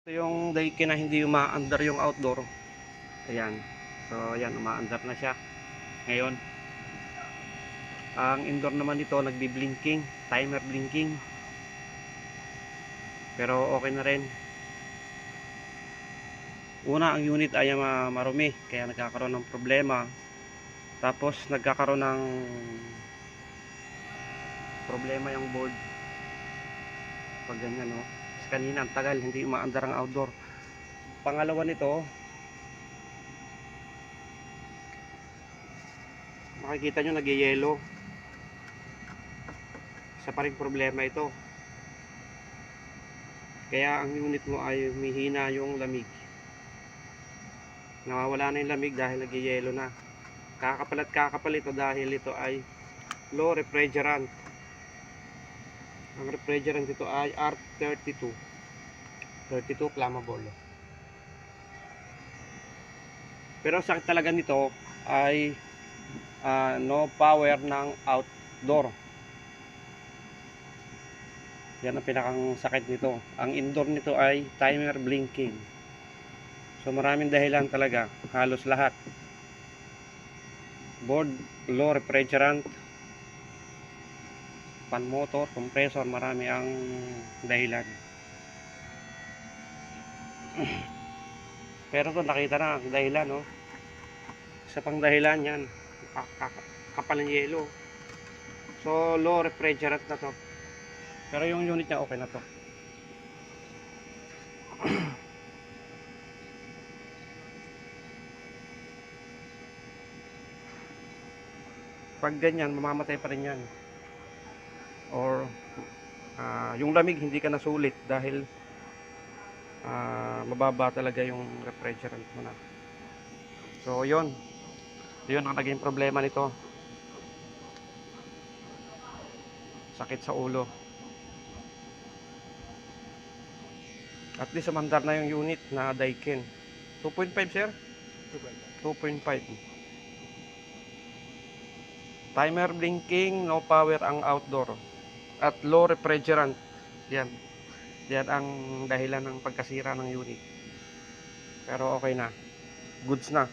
Ito yung daycare na hindi umaandar yung outdoor. Ayan. So, ayan, umaandar na siya. Ngayon, ang indoor naman nito nagbi-blinking, timer blinking. Pero okay na rin. Una, ang unit ay marumi, kaya nagkakaroon ng problema. Tapos nagkakaroon ng problema yung board. Pag ganyan, no. Kasi kanina ang tagal, hindi umaandar ang outdoor. Pangalawa nito, makikita nyo nag-yellow. Isa pa rin problema ito. Kaya ang unit mo ay humihina yung lamig. Nawawala na yung lamig dahil nag-yellow na. Kakapal at kakapal ito dahil ito ay low refrigerant. Ang refrigerant ito ay R32. 32 flammable. Pero ang sakit talaga nito ay no power ng outdoor. Yan ang pinakang sakit nito. Ang indoor nito ay timer blinking. So maraming dahilan talaga, halos lahat. Board, low refrigerant, fan motor, compressor, marami ang dahilan. Pero to nakita na ang dahilan, no. Isa pang dahilan yan, kapal ng yelo. So low refrigerant na to. Pero yung unit niya okay na to. Pag ganyan, mamamatay pa rin yan. Or yung lamig hindi ka nasulit dahil mababa talaga yung refrigerant mo na. So yun ang naging problema nito. Sakit sa ulo. At least umandar na yung unit na Daikin. 2.5 sir? 2.5. Timer blinking, no power ang outdoor. At low refrigerant. Yan. Yan ang dahilan ng pagkasira ng unit. Pero okay na. Goods na.